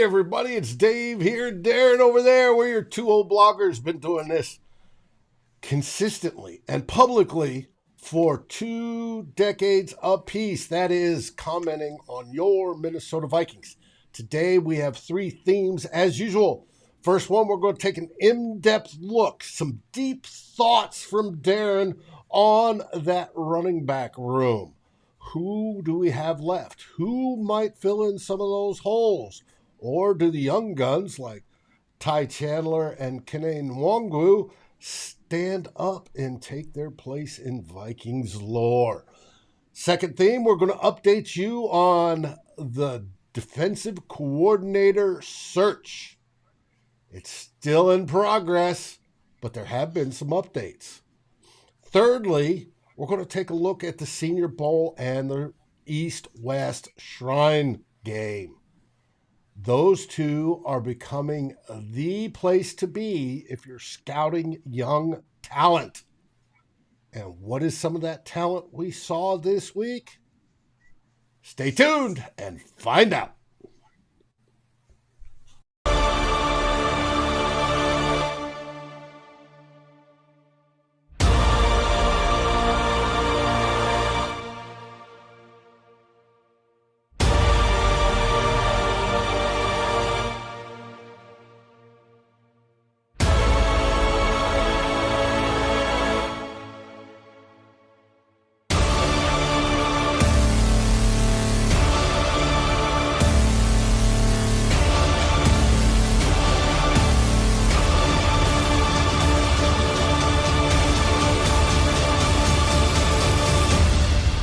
Hey everybody, it's Dave here, Darren over there. We're your two old bloggers, been doing this consistently and publicly for 2 decades apiece. That is commenting on your Minnesota Vikings. Today we have 3 themes as usual. First one, we're going to take an in-depth look, some deep thoughts from Darren on that running back room. Who do we have left? Who might fill in some of those holes? Or do the young guns like Chandler and Kene Nwangwu stand up and take their place in Vikings lore? Second theme, we're going to update you on the defensive coordinator search. It's still in progress, but there have been some updates. Thirdly, we're going to take a look at the Senior Bowl and the East-West Shrine game. Those two are becoming the place to be if you're scouting young talent. And what is some of that talent we saw this week? Stay tuned and find out.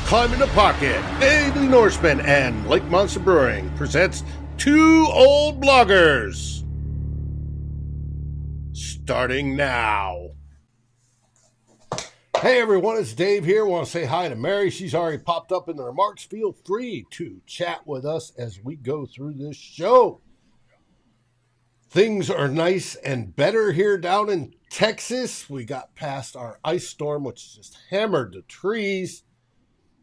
Climb in the Pocket, Daily Norseman, and Lake Monster Brewing presents Two Old Bloggers. Starting now. Hey everyone, it's Dave here. I want to say hi to Mary. She's already popped up in the remarks. Feel free to chat with us as we go through this show. Things are nice and better here down in Texas. We got past our ice storm, which just hammered the trees.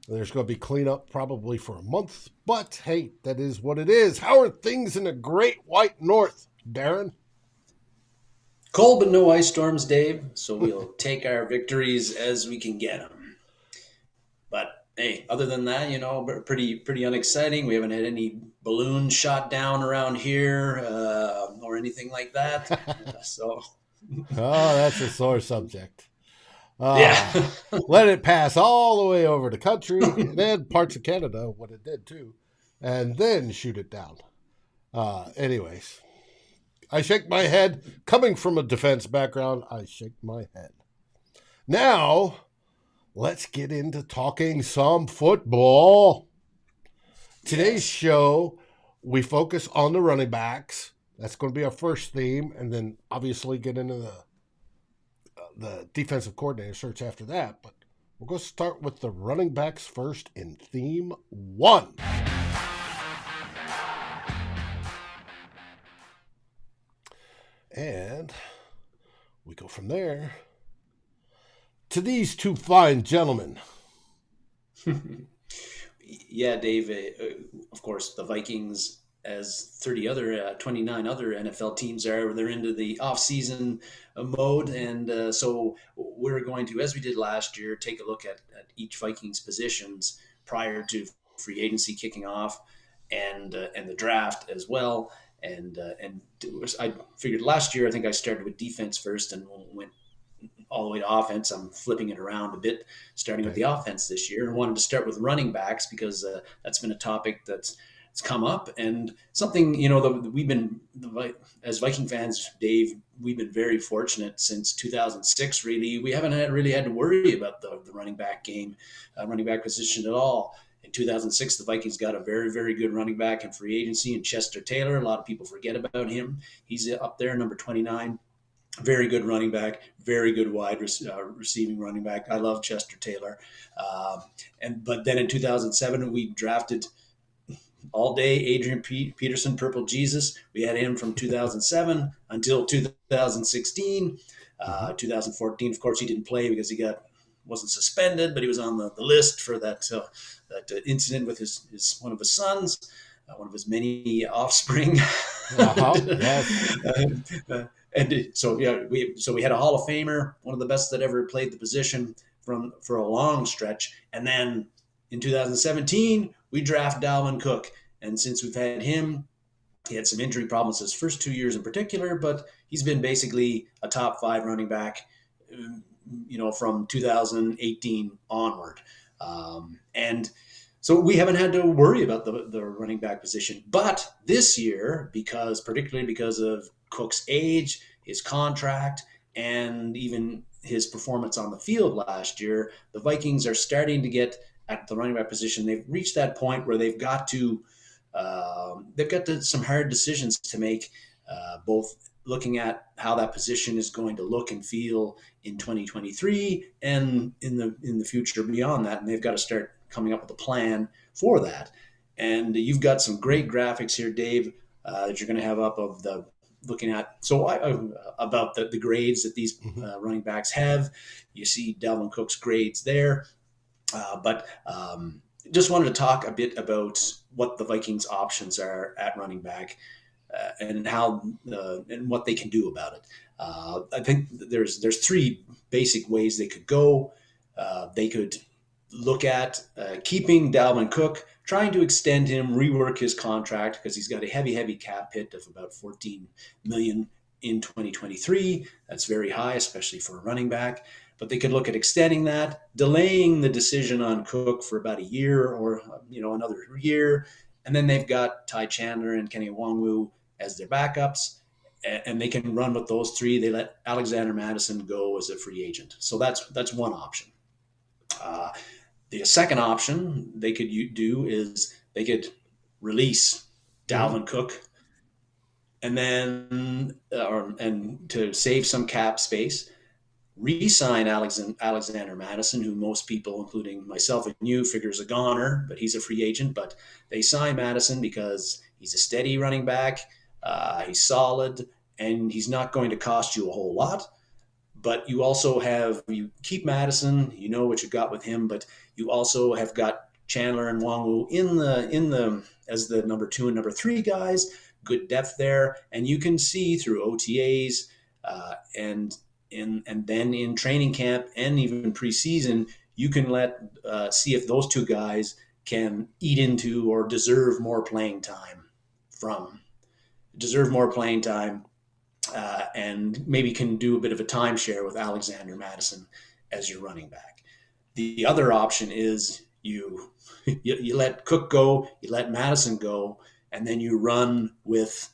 There's going to be cleanup probably for a month, but hey, that is what it is. How are things in the Great White North, Darren? Cold, but no ice storms, Dave, so we'll take our victories as we can get them. But hey, other than that, pretty unexciting. We haven't had any balloons shot down around here or anything like that. So, that's a sore subject. Yeah. Let it pass all the way over the country and then parts of Canada, what it did too, and then shoot it down. Anyways, I shake my head. Coming from a defense background, I shake my head. Now, let's get into talking some football. Today's show, we focus on the running backs. That's going to be our first theme, and then obviously get into the defensive coordinator search after that, but we're going to start with the running backs first in theme 1. And we go from there to these two fine gentlemen. Yeah, Dave, of course, the Vikings, as 29 other NFL teams are, they're into the off-season mode. And so we're going to, as we did last year, take a look at each Vikings positions prior to free agency kicking off and the draft as well. And I figured last year, I think I started with defense first and went all the way to offense. I'm flipping it around a bit, starting with the offense this year. I wanted to start with running backs because that's been a topic it's come up, and something, we've been, as Viking fans, Dave, we've been very fortunate since 2006, really. We haven't really had to worry about the running back game, running back position at all. In 2006, the Vikings got a very, very good running back in free agency in Chester Taylor. A lot of people forget about him. He's up there, number 29. Very good running back, very good wide receiving running back. I love Chester Taylor. But then in 2007, we drafted all day Adrian Peterson, Purple Jesus. We had him from 2007 until 2016. 2014, of course, he didn't play because he wasn't suspended, but he was on the list for that incident with his one of his sons. one of his many offspring. Yes. And so we had a Hall of Famer, one of the best that ever played the position for a long stretch, and then in 2017 we draft Dalvin Cook, and since we've had him, he had some injury problems his first 2 years in particular, but he's been basically a top 5 running back, from 2018 onward. And so we haven't had to worry about the running back position. But this year, particularly because of Cook's age, his contract, and even his performance on the field last year, the Vikings are starting to get at the running back position. They've reached that point where they've got some hard decisions to make, both looking at how that position is going to look and feel in 2023 and in the future beyond that. And they've got to start coming up with a plan for that. And you've got some great graphics here, Dave, that you're going to have up of the looking at. So about the grades that these running backs have. You see Dalvin Cook's grades there. But just wanted to talk a bit about what the Vikings' options are at running back, and how and what they can do about it. I think there's 3 basic ways they could go. They could look at keeping Dalvin Cook, trying to extend him, rework his contract, because he's got a heavy cap hit of about $14 million in 2023. That's very high, especially for a running back. But they could look at extending that, delaying the decision on Cook for about a year or another year, and then they've got Ty Chandler and Kene Nwangwu as their backups, and they can run with those 3. They let Alexander Mattison go as a free agent, so that's one option. The second option they could do is they could release Dalvin Cook, and then and to save some cap space, re-sign Alexander Mattison, who most people, including myself and you, figures a goner, but he's a free agent. But they sign Mattison because he's a steady running back, he's solid, and he's not going to cost you a whole lot. But you keep Mattison, you know what you got with him, but you also have got Chandler and Nwangwu in the as the number 2 and number 3 guys. Good depth there, and you can see through OTAs and then in training camp and even preseason, you can see if those 2 guys can eat into or deserve more playing time, and maybe can do a bit of a timeshare with Alexander Mattison as your running back. The other option is you let Cook go, you let Mattison go, and then you run with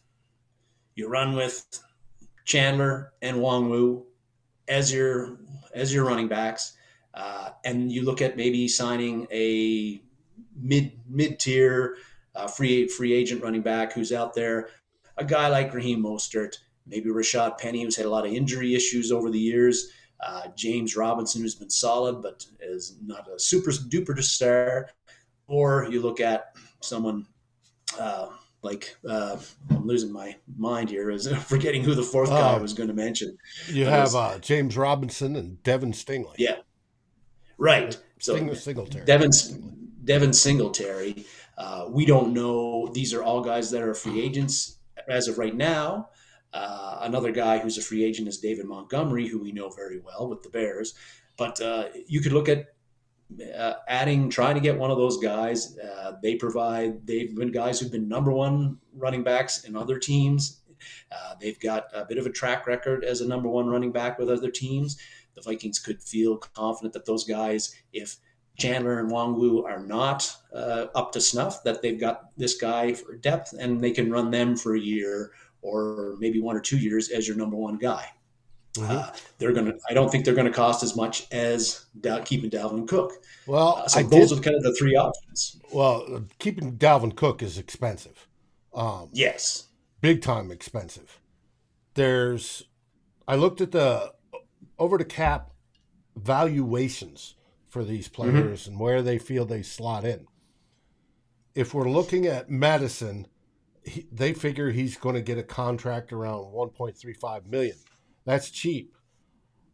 Chandler and Nwangwu as your running backs, and you look at maybe signing a mid-tier free agent running back who's out there, a guy like Raheem Mostert, maybe Rashad Penny, who's had a lot of injury issues over the years, James Robinson, who's been solid but is not a super duper star, or you look at someone I'm losing my mind here, is forgetting who the 4th guy I was going to mention. You have James Robinson and Devin Stingley. Yeah, right. Singletary. Devin Singletary. We don't know. These are all guys that are free agents as of right now. Another guy who's a free agent is David Montgomery, who we know very well with the Bears. But you could look at trying to get one of those guys. They've been guys who've been number 1 running backs in other teams. They've got a bit of a track record as a number 1 running back with other teams. The Vikings could feel confident that those guys, if Chandler and Nwangwu are not up to snuff, that they've got this guy for depth, and they can run them for a year or maybe 1 or 2 years as your number 1 guy. Mm-hmm. I don't think they're going to cost as much as keeping Dalvin Cook. Well, those are kind of the 3 options. Well, keeping Dalvin Cook is expensive. Yes, big time expensive. I looked at the over the cap valuations for these players and where they feel they slot in. If we're looking at Madison, they figure he's going to get a contract around $1.35 million. That's cheap.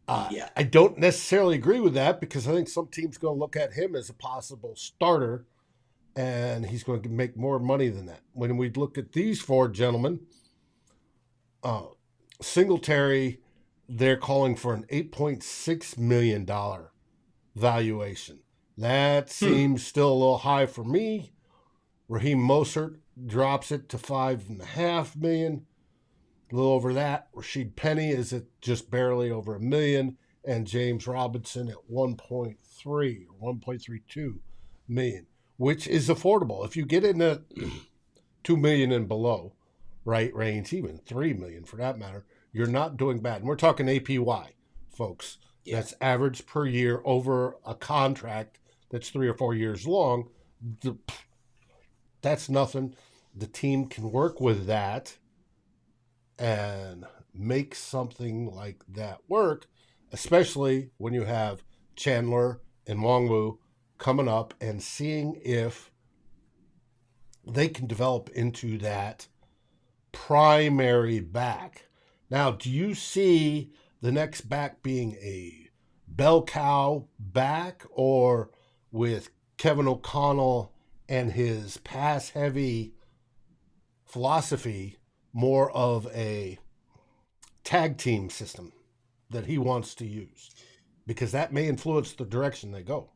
I don't necessarily agree with that, because I think some team's going to look at him as a possible starter and he's going to make more money than that. When we look at these four gentlemen, uh, Singletary, they're calling for an $8.6 million valuation. That seems still a little high for me. Raheem Mostert drops it to $5.5 million. A little over that. Rashid Penny is at just barely over $1 million, and James Robinson at 1.3 or 1.32 million, which is affordable. If you get in the 2 million and below, right range, even 3 million for that matter, you're not doing bad. And we're talking APY, folks. Yeah. That's average per year over a contract that's 3 or 4 years long. That's nothing. The team can work with that and make something like that work, especially when you have Chandler and Nwangwu coming up and seeing if they can develop into that primary back. Now, do you see the next back being a bell cow back, or with Kevin O'Connell and his pass-heavy philosophy more of a tag team system that he wants to use? Because that may influence the direction they go.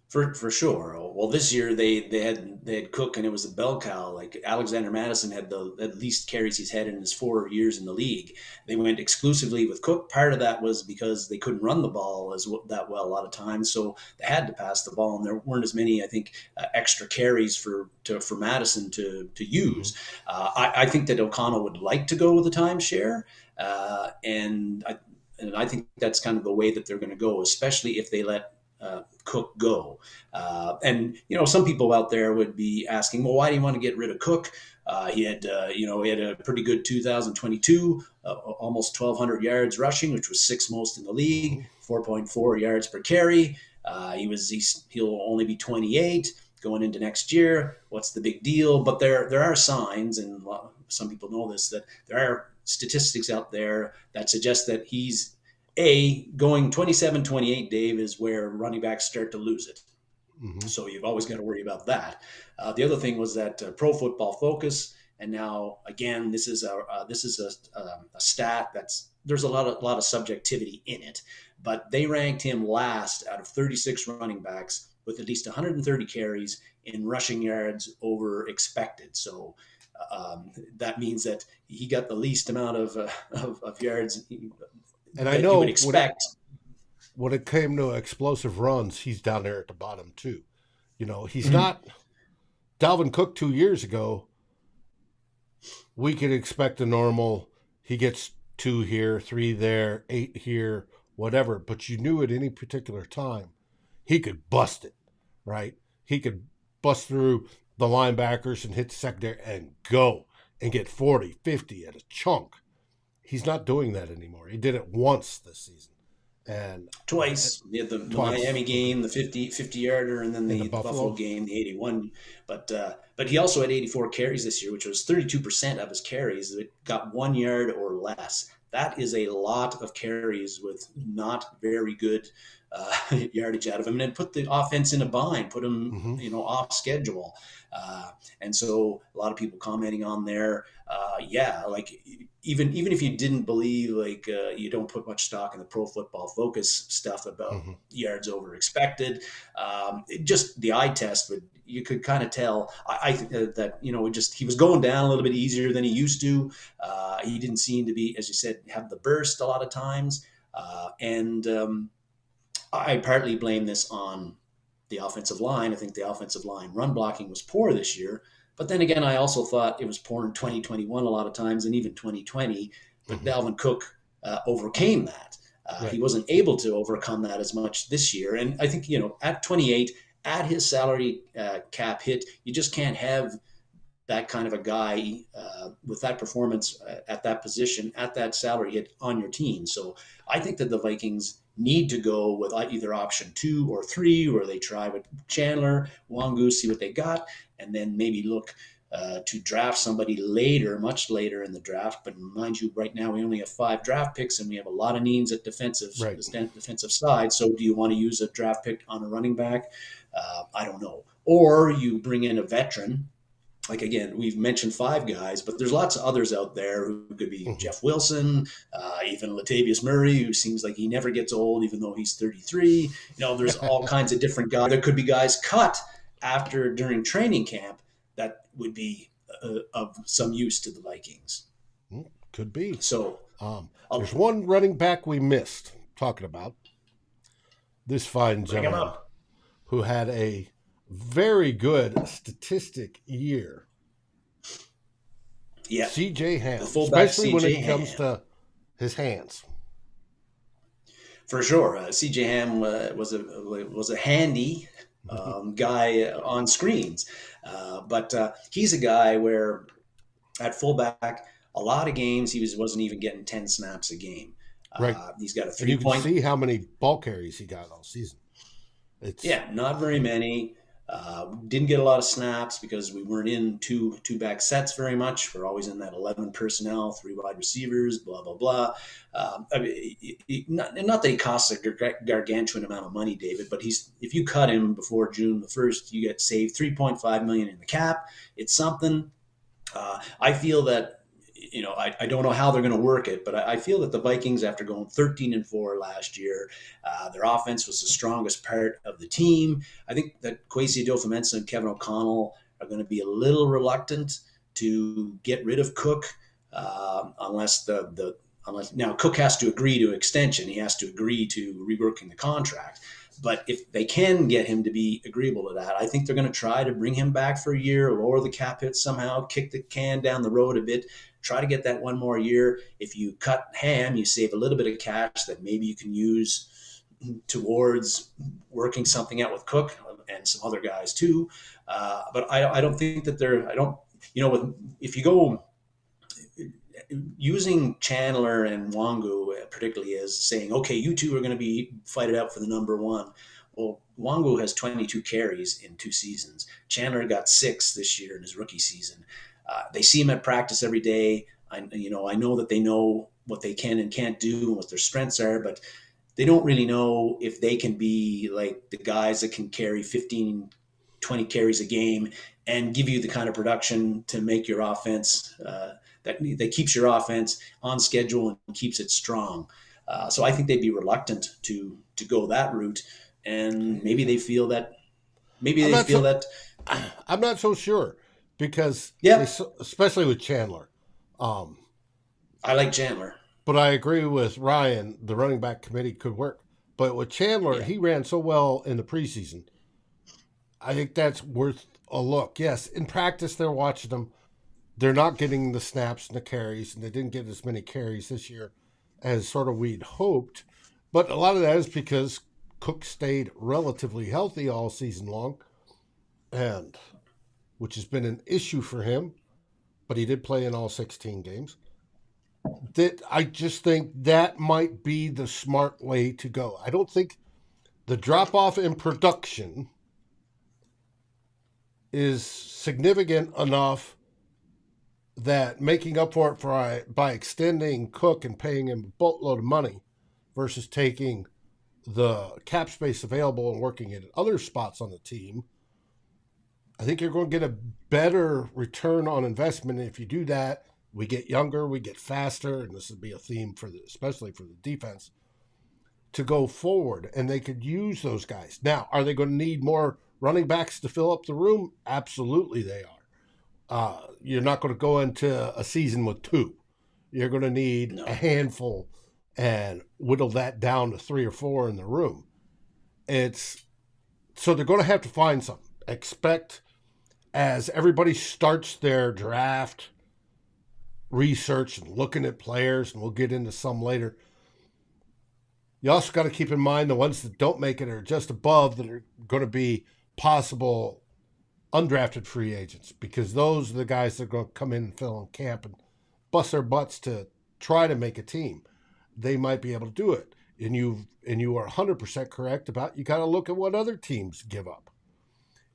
For sure. Well, this year they had Cook, and it was a bell cow. Like Alexander Madison had the least carries he's had in his 4 years in the league. They went exclusively with Cook. Part of that was because they couldn't run the ball that well a lot of times, so they had to pass the ball, and there weren't as many, I think, extra carries for Madison to use. I think that O'Connell would like to go with a timeshare, and I think that's kind of the way that they're going to go, especially if they let Cook go. And, some people out there would be asking, well, why do you want to get rid of Cook? He had a pretty good 2022, almost 1,200 yards rushing, which was sixth most in the league, 4.4 yards per carry. He'll only be 28 going into next year. What's the big deal? But there are signs, and some people know this, that there are statistics out there that suggest that he's going 27-28, Dave, is where running backs start to lose it. Mm-hmm. So you've always got to worry about that. The other thing was that Pro Football Focus, and now again, this is a stat there's a lot of subjectivity in it, but they ranked him last out of 36 running backs with at least 130 carries in rushing yards over expected. So that means that he got the least amount of yards. And I know you would expect when it came to explosive runs, he's down there at the bottom too. He's not Dalvin Cook 2 years ago. We could expect a normal. He gets 2 here, 3 there, 8 here, whatever. But you knew at any particular time he could bust it, right? He could bust through the linebackers and hit the secondary and go and get 40, 50 at a chunk. He's not doing that anymore. He did it once this season. And twice. He had the Miami game, the 50-yarder, and then the Buffalo game, the 81. But he also had 84 carries this year, which was 32% of his carries that got 1 yard or less. That is a lot of carries with not very good yardage out of him, and put the offense in a bind, put him off schedule. And so a lot of people commenting on there, even if you didn't believe, you don't put much stock in the Pro Football Focus stuff about yards over expected, just the eye test you could kind of tell. I think that he was going down a little bit easier than he used to. He didn't seem to be, as you said, have the burst a lot of times, and I partly blame this on the offensive line. I think the offensive line run blocking was poor this year. But then again, I also thought it was poor in 2021 a lot of times, and even 2020. But Dalvin Cook overcame that. Right. He wasn't able to overcome that as much this year. And I think, at 28, at his salary cap hit, you just can't have that kind of a guy with that performance at that position, at that salary hit on your team. So I think that the Vikings need to go with either option 2 or 3, where they try with Chandler, Nwangwu, see what they got, and then maybe look to draft somebody later, much later in the draft. But mind you, right now we only have 5 draft picks, and we have a lot of needs at defensive side. So do you want to use a draft pick on a running back? I don't know. or you bring in a veteran. Like, again, we've mentioned five guys, but there's lots of others out there who could be Mhm. Jeff Wilson, even Latavius Murray, who seems like he never gets old, even though he's 33. There's all kinds of different guys. There could be guys cut during training camp that would be of some use to the Vikings. Could be. So, There's I'll one running back we missed talking about. This fine bring him gentleman up. who had a very good statistic year. Yeah, CJ the Ham, fullback especially when CJ it comes Ham. to his hands. For sure, CJ Ham was a handy guy on screens, but he's a guy where at fullback, a lot of games wasn't even getting 10 snaps a game. Right. He's got a And you can 3 point. see how many ball carries he got all season. It's Yeah, not very many. Didn't get a lot of snaps because we weren't in two back sets very much. We're always in that 11 personnel, three wide receivers, blah blah blah. I mean, not that he costs a gargantuan amount of money, David, but if you cut him before June the 1st, you get saved 3.5 million in the cap. It's something. I feel that I don't know how they're going to work it, but I feel that the Vikings, after going 13-4 last year, their offense was the strongest part of the team. I think that Kwesi Adofo-Mensah and Kevin O'Connell are going to be a little reluctant to get rid of Cook, unless unless now Cook has to agree to extension. He has to agree to reworking the contract. But if they can get him to be agreeable to that, I think they're going to try to bring him back for a year, lower the cap hit somehow, kick the can down the road a bit, try to get that one more year. If you cut Ham, you save a little bit of cash that maybe you can use towards working something out with Cook and some other guys too. But I don't think that if you go using Chandler and Nwangwu particularly as saying, okay, you two are going to be fight it out for the number one. Well, Nwangwu has 22 carries in 2 seasons. Chandler got 6 this year in his rookie season. They see him at practice every day. I know that they know what they can and can't do and what their strengths are, but they don't really know if they can be like the guys that can carry 15, 20 carries a game and give you the kind of production to make your offense that keeps your offense on schedule and keeps it strong. So I think they'd be reluctant to go that route, and maybe I'm they not feel so that I'm not so sure because yeah, especially with Chandler. Um, I like Chandler. but I agree with Ryan. The running back committee could work, but with Chandler, Yeah, he ran so well in the preseason. I think that's worth a look. Yes, in practice they're watching him. They're not getting the snaps and the carries, and they didn't get as many carries this year as sort of we'd hoped. But a lot of that is because Cook stayed relatively healthy all season long, and which has been an issue for him. But he did play in all 16 games. That I just think that might be the smart way to go. I don't think the drop off in production is significant enough that making up for it by extending Cook and paying him a boatload of money versus taking the cap space available and working it at other spots on the team, I think you're going to get a better return on investment if you do that. We get younger, we get faster, and this would be a theme especially for the defense to go forward, and they could use those guys. Now, are they going to need more running backs to fill up the room? Absolutely, they are. You're not going to go into a season with 2. You're going to need a no, handful and whittle that down to 3 or 4 in the room. It's so they're going to have to find something. Expect as everybody starts their draft research and looking at players, and we'll get into some later. You also got to keep in mind the ones that don't make it are just above that are going to be possible undrafted free agents, because those are the guys that are going to come in and fill in camp and bust their butts to try to make a team. They might be able to do it. And you are 100% correct about you got to look at what other teams give up.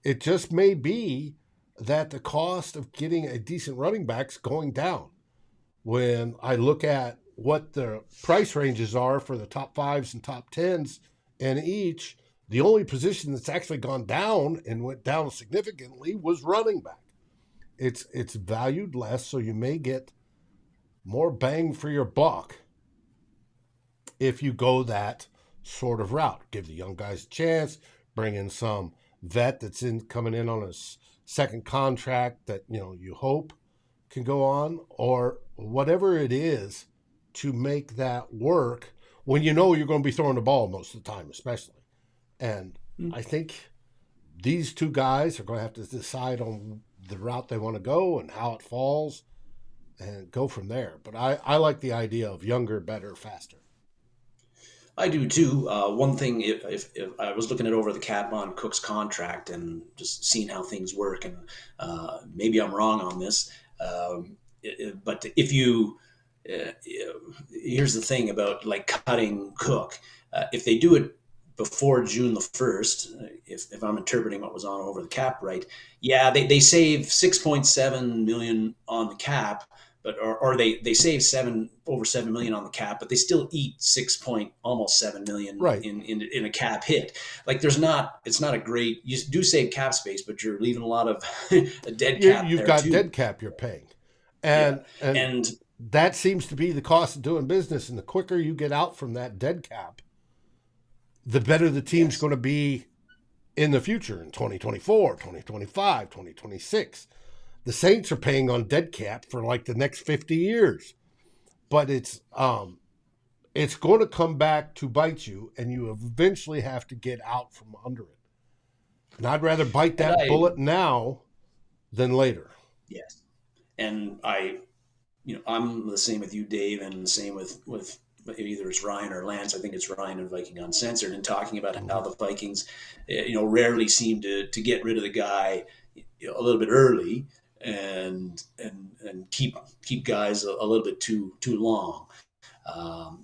It just may be that the cost of getting a decent running back's going down. When I look at what the price ranges are for the top 5s and top 10s in each, The only position that's actually gone down and went down significantly was running back. It's valued less, so you may get more bang for your buck if you go that sort of route. Give the young guys a chance, bring in some vet that's coming in on a second contract that you hope can go on, or whatever it is to make that work when you're going to be throwing the ball most of the time, especially. And I think these two guys are going to have to decide on the route they want to go and how it falls and go from there. But I like the idea of younger, better, faster. I do too. One thing, if I was looking at over the cap on Cook's contract and just seeing how things work, and maybe I'm wrong on this, but if you, here's the thing about like cutting Cook, if they do it before June the 1st, if I'm interpreting what was on over the cap right, yeah, they save 6.7 million on the cap, but or they save over 7 million on the cap, but they still eat almost 7 million Right. in a cap hit. Like it's not a great, you do save cap space, but you're leaving a lot of a dead cap. You've got too. Dead cap you're paying, and that seems to be the cost of doing business. And the quicker you get out from that dead cap, the better the team's going to be in the future in 2024, 2025, 2026. The Saints are paying on dead cap for like the next 50 years. But it's going to come back to bite you, and you eventually have to get out from under it. And I'd rather bite that bullet now than later. Yes. And I'm the same with you, Dave, and the same with either it's Ryan or Lance. I think it's Ryan and Viking Uncensored, and talking about how the Vikings, rarely seem to get rid of the guy a little bit early and keep guys a little bit too long.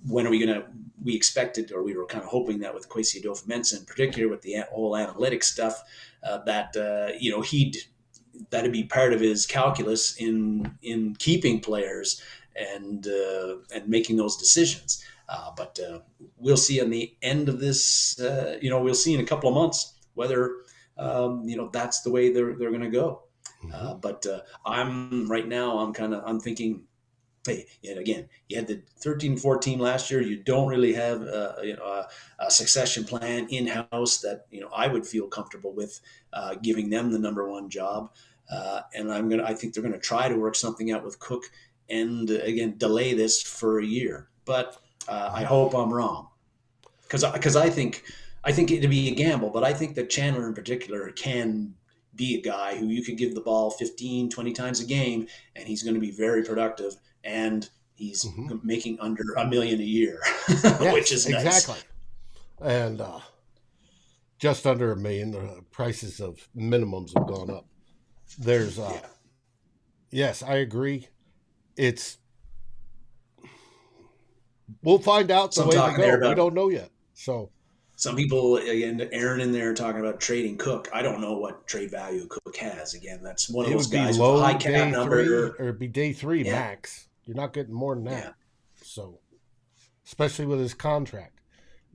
When are we going to? We expected, or we were kind of hoping that with Kwesi Adofo-Mensah in particular, with the whole analytics stuff, that'd be part of his calculus in keeping players and making those decisions. But we'll see on the end of this. We'll see in a couple of months whether that's the way they're going to go. But I'm thinking, hey, and again, you had the 13-14 last year. You don't really have a succession plan in-house that I would feel comfortable with giving them the number one job. And I think they're going to try to work something out with Cook and again delay this for a year. But I hope I'm wrong, because I think it'd be a gamble. But I think that Chandler in particular can be a guy who you could give the ball 15, 20 times a game, and he's going to be very productive, and he's making under $1 million a year, which is nice. Exactly. And just under $1 million, the prices of minimums have gone up. There's, yes, I agree. We'll find out the way to go. We don't know yet. So some people, again, Aaron in there talking about trading Cook. I don't know what trade value Cook has. Again, that's one of those guys with a high cap number. Or it'd be day 3 max. You're not getting more than that. Yeah. So, especially with his contract.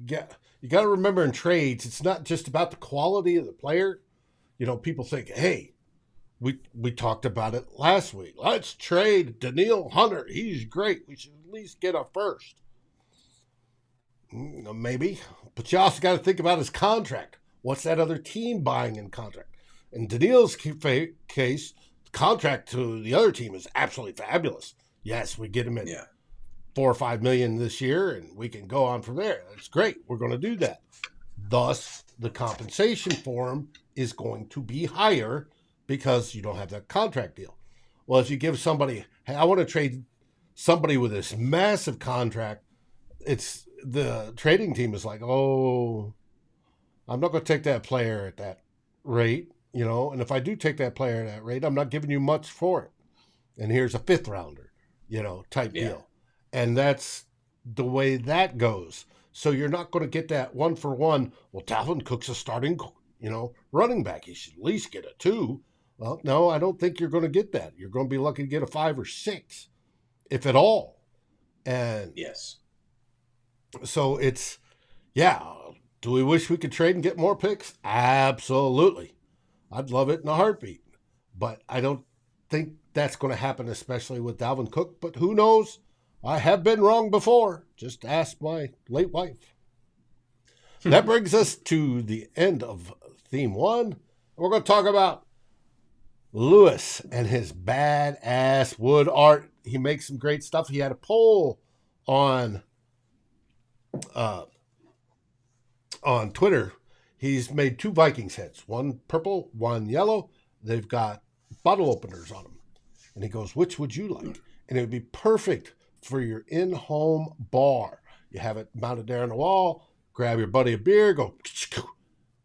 You got to remember in trades, it's not just about the quality of the player. People think, hey, we talked about it last week. Let's trade Danielle Hunter. He's great. We should at least get a first. Maybe. But you also got to think about his contract. What's that other team buying in contract? In Danielle's case, the contract to the other team is absolutely fabulous. Yes, we get him in 4 or 5 million this year, and we can go on from there. That's great. We're going to do that. Thus, the compensation for him is going to be higher because you don't have that contract deal. Well, if you give somebody, hey, I want to trade somebody with this massive contract, it's the trading team is like, oh, I'm not going to take that player at that rate, and if I do take that player at that rate, I'm not giving you much for it. And here's a 5th rounder, type deal. And that's the way that goes. So you're not going to get that 1-for-1. Well, Dalvin Cook's a starting, running back. He should at least get a 2. Well, no, I don't think you're going to get that. You're going to be lucky to get a 5 or 6, if at all. And yes. So it's, Do we wish we could trade and get more picks? Absolutely. I'd love it in a heartbeat. But I don't think that's going to happen, especially with Dalvin Cook. But who knows? I have been wrong before. Just ask my late wife. That brings us to the end of theme 1. We're going to talk about Lewis and his badass wood art. He makes some great stuff. He had a poll on Twitter. He's made 2 Vikings heads, one purple, one yellow. They've got bottle openers on them. And he goes, which would you like? And it would be perfect for your in-home bar. You have it mounted there on the wall, grab your buddy a beer, go,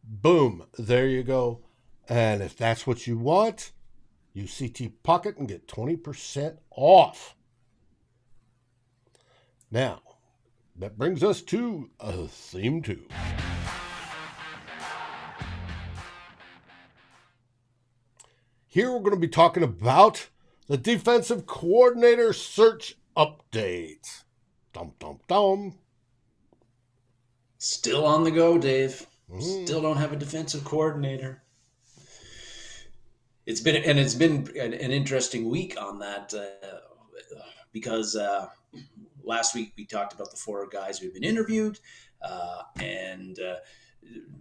boom, there you go. And if that's what you want, use CT Pocket and get 20% off. Now, that brings us to theme 2. Here we're going to be talking about the defensive coordinator search update. Dum, dum, dum. Still on the go, Dave. Still don't have a defensive coordinator. It's been an interesting week on that because last week we talked about the 4 guys who had been interviewed,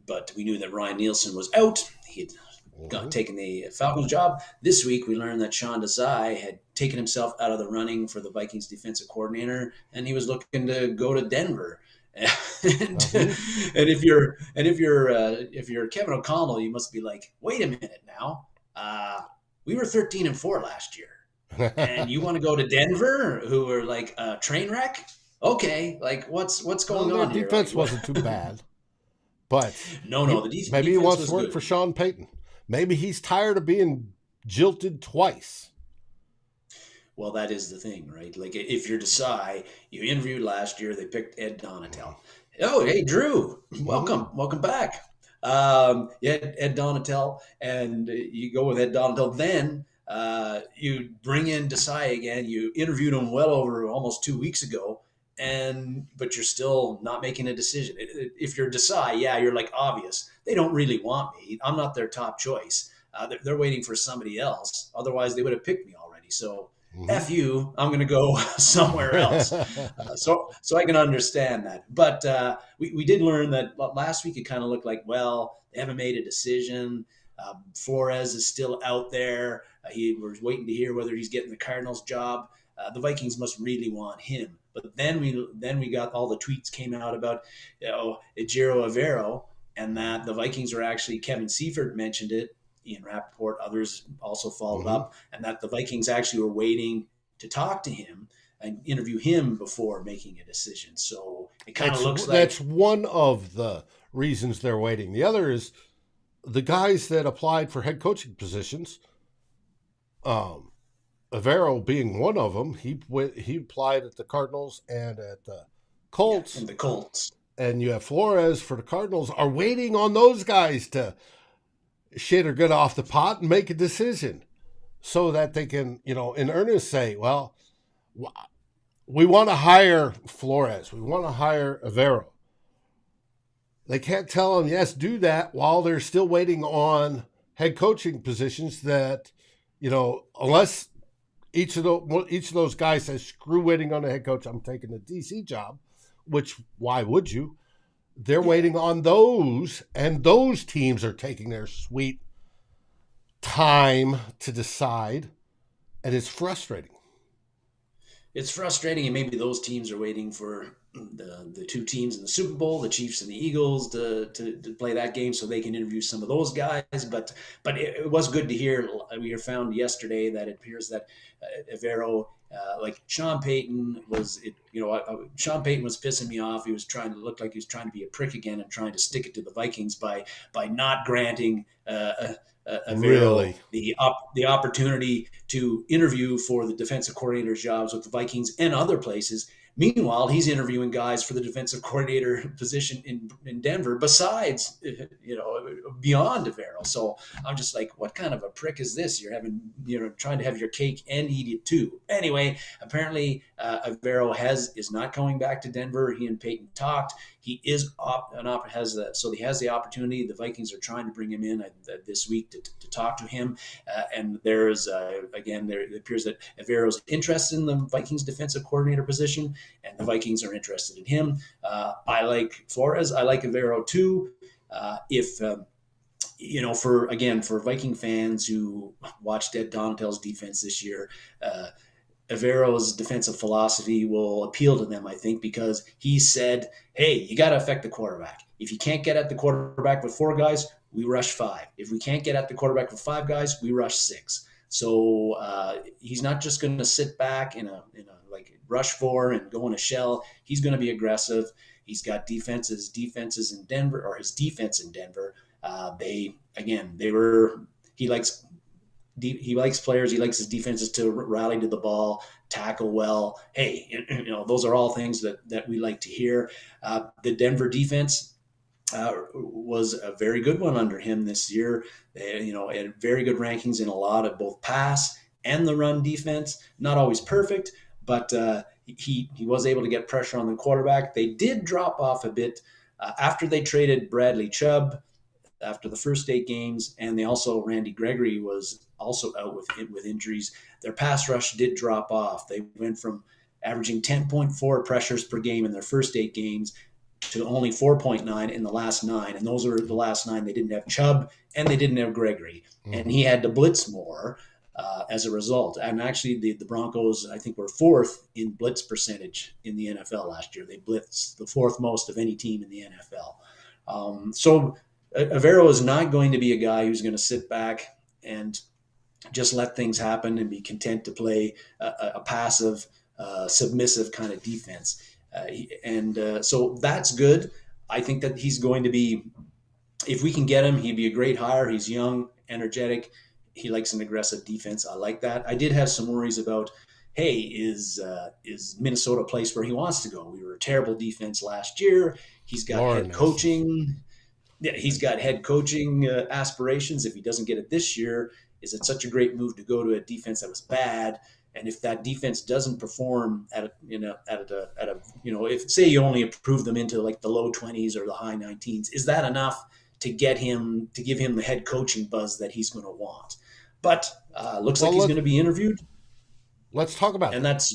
but we knew that Ryan Nielsen was out. He had taken the Falcons job. This week we learned that Sean Desai had taken himself out of the running for the Vikings defensive coordinator, and he was looking to go to Denver. And if you're Kevin O'Connell, you must be like, wait a minute now. We were 13-4 last year, and you want to go to Denver, who were like a train wreck? Okay, like what's going on here? The defense like, wasn't too bad, but no, the defense. Maybe he wants to work for Sean Payton. Maybe he's tired of being jilted twice. Well, that is the thing, right? Like if you're Desai, you interviewed last year, they picked Ed Donatel. Oh, hey, Drew, welcome back. Ed Donatel, and you go with Ed Donatel. Then you bring in Desai again. You interviewed him well over almost 2 weeks ago, but you're still not making a decision. If you're Desai, you're like obvious. They don't really want me. I'm not their top choice. They're waiting for somebody else. Otherwise, they would have picked me already. So. F you, I'm going to go somewhere else. So I can understand that. But we did learn that last week it kind of looked like, well, they haven't made a decision. Flores is still out there. He was waiting to hear whether he's getting the Cardinals job. The Vikings must really want him. But then we got all the tweets came out about Ejiro Evero, and that the Vikings are actually, Kevin Seifert mentioned it, Ian Rappaport, others also followed up, and that the Vikings actually were waiting to talk to him and interview him before making a decision. So it kind of looks like that's one of the reasons they're waiting. The other is the guys that applied for head coaching positions, Evero being one of them. He applied at the Cardinals and at the Colts. And the Colts. And you have Flores for the Cardinals are waiting on those guys to shit or get off the pot and make a decision so that they can, in earnest say, well, we want to hire Flores. We want to hire Evero. They can't tell them, yes, do that while they're still waiting on head coaching positions that, unless each of those guys says, screw waiting on a head coach, I'm taking the DC job, which why would you? They're waiting on those, and those teams are taking their sweet time to decide, and it's frustrating. It's frustrating, and maybe those teams are waiting for the 2 teams in the Super Bowl, the Chiefs and the Eagles, to play that game so they can interview some of those guys. But it was good to hear. We found yesterday that it appears that Evero, like Sean Payton was pissing me off. He was trying to look like he was trying to be a prick again and trying to stick it to the Vikings by not granting Evero the opportunity to interview for the defensive coordinator jobs with the Vikings and other places. Meanwhile, he's interviewing guys for the defensive coordinator position in Denver besides, beyond Evero. So I'm just like, what kind of a prick is this? You're trying to have your cake and eat it too. Anyway, apparently Evero is not going back to Denver. He and Peyton talked. He is so he has the opportunity. The Vikings are trying to bring him in this week to talk to him. And there's again, it appears that Avero's interested in the Vikings defensive coordinator position, and the Vikings are interested in him. I like Flores. I like Avero too. If for Viking fans who watched Ed Donatell's defense this year, Avero's defensive philosophy will appeal to them, I think, because he said, hey, you got to affect the quarterback. If you can't get at the quarterback with 4 guys, we rush 5. If we can't get at the quarterback with 5 guys, we rush 6. So he's not just going to sit back in a like rush 4 and go in a shell. He's going to be aggressive. He's got defenses in Denver, or his defense in Denver. He likes players. He likes his defenses to rally to the ball, tackle well. Hey, those are all things that we like to hear. The Denver defense was a very good one under him this year. They, had very good rankings in a lot of both pass and the run defense. Not always perfect, but he was able to get pressure on the quarterback. They did drop off a bit after they traded Bradley Chubb after the first 8 games, and Randy Gregory was also out with injuries. Their pass rush did drop off. They went from averaging 10.4 pressures per game in their first 8 games to only 4.9 in the last 9, and those are the last 9. They didn't have Chubb and they didn't have Gregory, and he had to blitz more as a result. And actually, the Broncos, I think, were 4th in blitz percentage in the NFL last year. They blitzed the 4th most of any team in the NFL. So Avero is not going to be a guy who's going to sit back and just let things happen and be content to play a passive, submissive kind of defense. So that's good. I think that he's going to be, if we can get him, he'd be a great hire. He's young, energetic. He likes an aggressive defense. I like that. I did have some worries about, hey, is Minnesota a place where he wants to go? We were a terrible defense last year. He's got head coaching. Yeah, he's got head coaching aspirations. If he doesn't get it this year, is it such a great move to go to a defense that was bad? And if that defense doesn't perform if say you only improve them into like the low 20s or the high 19s, is that enough to give him the head coaching buzz that he's going to want? But looks like he's going to be interviewed. Let's talk about and that.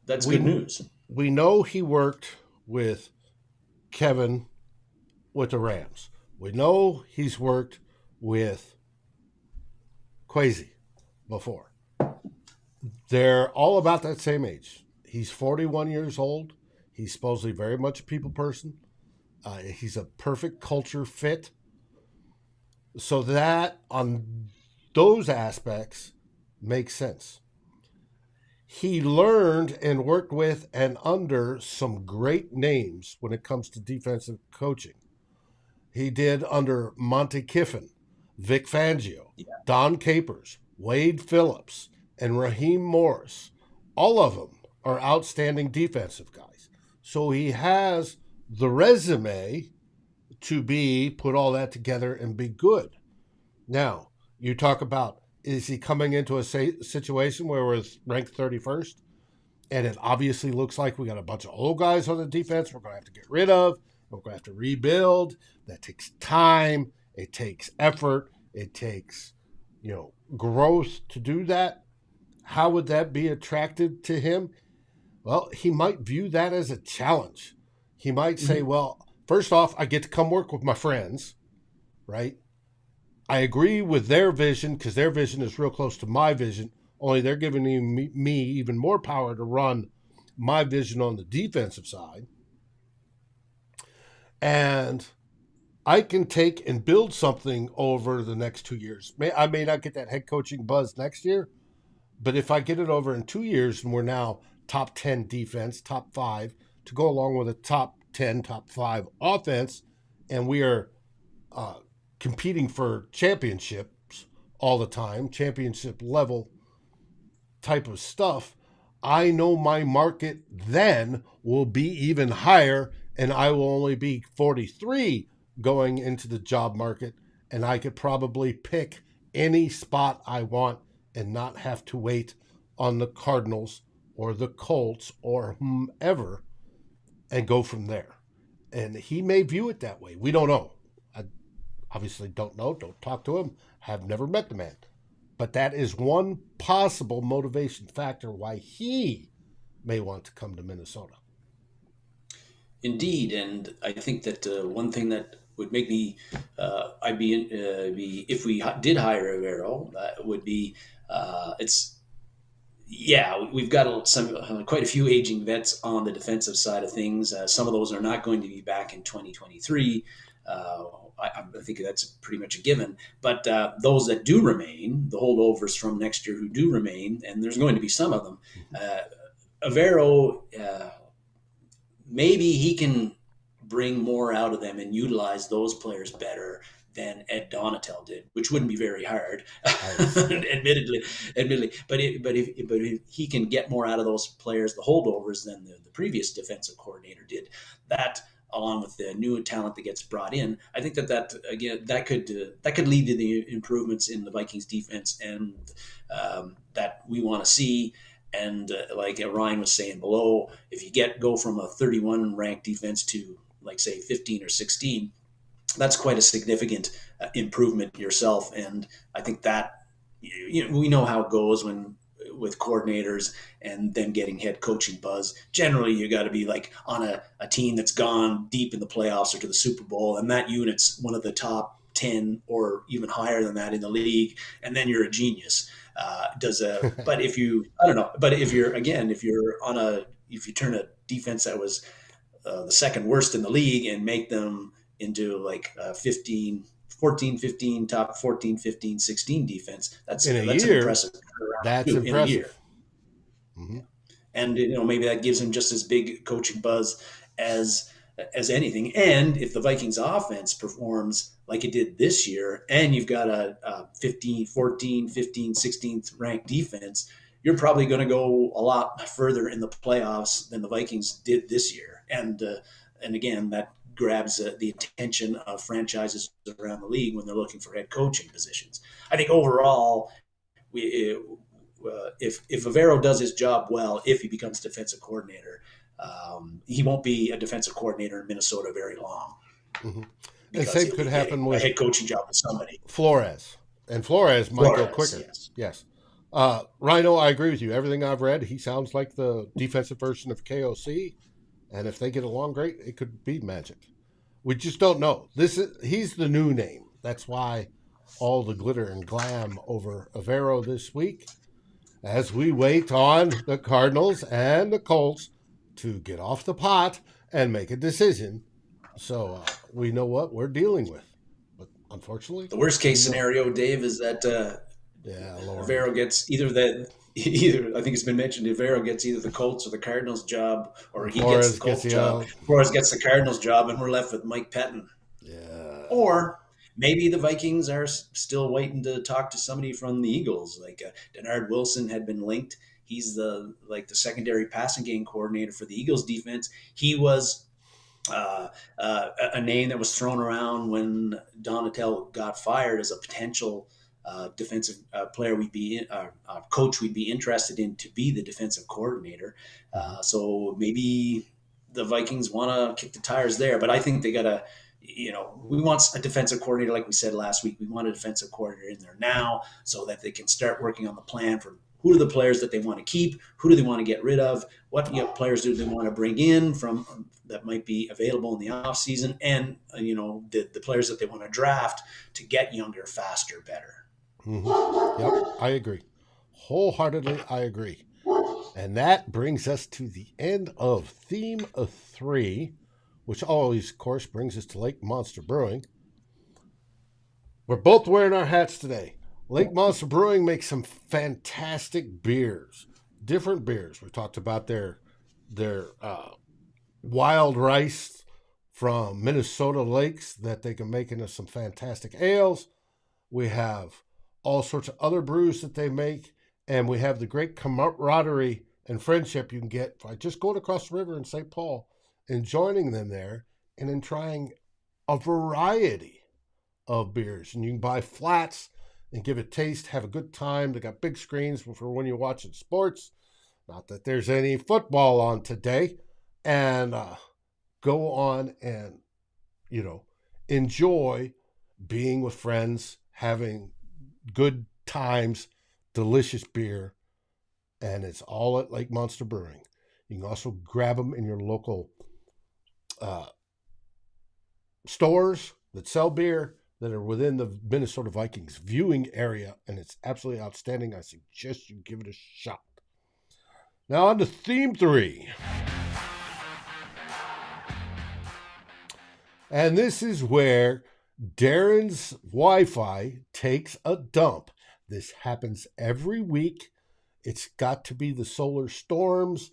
That's good news. We know he worked with Kevin with the Rams. We know he's worked with Kwesi before. They're all about that same age. He's 41 years old. He's supposedly very much a people person. He's a perfect culture fit. So that on those aspects makes sense. He learned and worked with and under some great names when it comes to defensive coaching. He did under Monte Kiffin, Vic Fangio, Don Capers, Wade Phillips, and Raheem Morris. All of them are outstanding defensive guys. So he has the resume to put all that together and be good. Now, you talk about, is he coming into a situation where we're ranked 31st? And it obviously looks like we got a bunch of old guys on the defense we're going to have to get rid of. We're going to have to rebuild. That takes time. It takes effort. It takes, growth to do that. How would that be attractive to him? Well, he might view that as a challenge. He might say, well, first off, I get to come work with my friends, right? I agree with their vision because their vision is real close to my vision, only they're giving me even more power to run my vision on the defensive side. And I can take and build something over the next 2 years. I may not get that head coaching buzz next year, but if I get it over in 2 years and we're now top 10 defense, top 5, to go along with a top 10, top 5 offense, and we are competing for championships all the time, championship level type of stuff, I know my market then will be even higher, and I will only be 43 going into the job market, and I could probably pick any spot I want and not have to wait on the Cardinals or the Colts or whomever and go from there. And he may view it that way. We don't know. I obviously don't know. Don't talk to him. Have never met the man. But that is one possible motivation factor why he may want to come to Minnesota. Indeed, and I think that one thing that would make me, I'd be if we did hire Rivero, would be it's yeah, we've got some quite a few aging vets on the defensive side of things. Some of those are not going to be back in 2023. I think that's pretty much a given. But those that do remain, the holdovers from next year who do remain, and there's going to be some of them, Avero, maybe he can bring more out of them and utilize those players better than Ed Donatel did, which wouldn't be very hard, admittedly. But if he can get more out of those players, the holdovers, than the previous defensive coordinator did, that along with the new talent that gets brought in, I think that again that could lead to the improvements in the Vikings defense and that we want to see. And like Ryan was saying below, if you go from a 31 ranked defense to like say 15 or 16, that's quite a significant improvement yourself. And I think that we know how it goes with coordinators and them getting head coaching buzz. Generally, you got to be like on a team that's gone deep in the playoffs or to the Super Bowl, and that unit's one of the top 10 or even higher than that in the league, and then you're a genius. But if you, I don't know, but if you're if you turn a defense that was the second worst in the league and make them into like 14, 15, top 14, 15, 16 defense, that's in a that's year, an impressive. That's impressive. In a year. Mm-hmm. And maybe that gives him just as big coaching buzz as anything. And if the Vikings offense performs like it did this year, and you've got a 15, 14, 15, 16th ranked defense, you're probably going to go a lot further in the playoffs than the Vikings did this year. And again, that grabs the attention of franchises around the league when they're looking for head coaching positions. I think overall, if Avero does his job well, if he becomes defensive coordinator, he won't be a defensive coordinator in Minnesota very long. Mm-hmm. And same could happen with a head coaching job with somebody. Flores. And Flores might go quicker. Yes. Rhino, I agree with you. Everything I've read, he sounds like the defensive version of KOC. And if they get along great, it could be magic. We just don't know. He's the new name. That's why all the glitter and glam over Avero this week, as we wait on the Cardinals and the Colts to get off the pot and make a decision. So we know what we're dealing with. But unfortunately, the worst case scenario, Dave, is that Avero gets either I think it's been mentioned, Avero gets either the Colts or the Cardinals job, or he gets the Colts job. Flores gets the Cardinals job, and we're left with Mike Pettin. Yeah. Or maybe the Vikings are still waiting to talk to somebody from the Eagles. Like Denard Wilson had been linked. He's the secondary passing game coordinator for the Eagles defense. He was a name that was thrown around when Donatel got fired as a potential defensive player coach we'd be interested in to be the defensive coordinator. So maybe the Vikings want to kick the tires there, but I think they got to, we want a defensive coordinator, like we said last week. We want a defensive coordinator in there now so that they can start working on the plan for who are the players that they want to keep, who do they want to get rid of, what players do they want to bring in from that might be available in the offseason, and the players that they want to draft to get younger, faster, better. Mm-hmm. Yep, I agree. Wholeheartedly, I agree. And that brings us to the end of Theme of 3, which always, of course, brings us to Lake Monster Brewing. We're both wearing our hats today. Lake Monster Brewing makes some fantastic beers, different beers. We talked about their wild rice from Minnesota lakes that they can make into some fantastic ales. We have all sorts of other brews that they make, and we have the great camaraderie and friendship you can get by just going across the river in St. Paul and joining them there, and then trying a variety of beers. And you can buy flats and give it a taste, have a good time. They got big screens for when you're watching sports. Not that there's any football on today. And go on and, enjoy being with friends, having good times, delicious beer, and it's all at Lake Monster Brewing. You can also grab them in your local stores that sell beer that are within the Minnesota Vikings viewing area, and it's absolutely outstanding. I suggest you give it a shot. Now on to theme 3. And this is where Darren's Wi-Fi takes a dump. This happens every week. It's got to be the solar storms,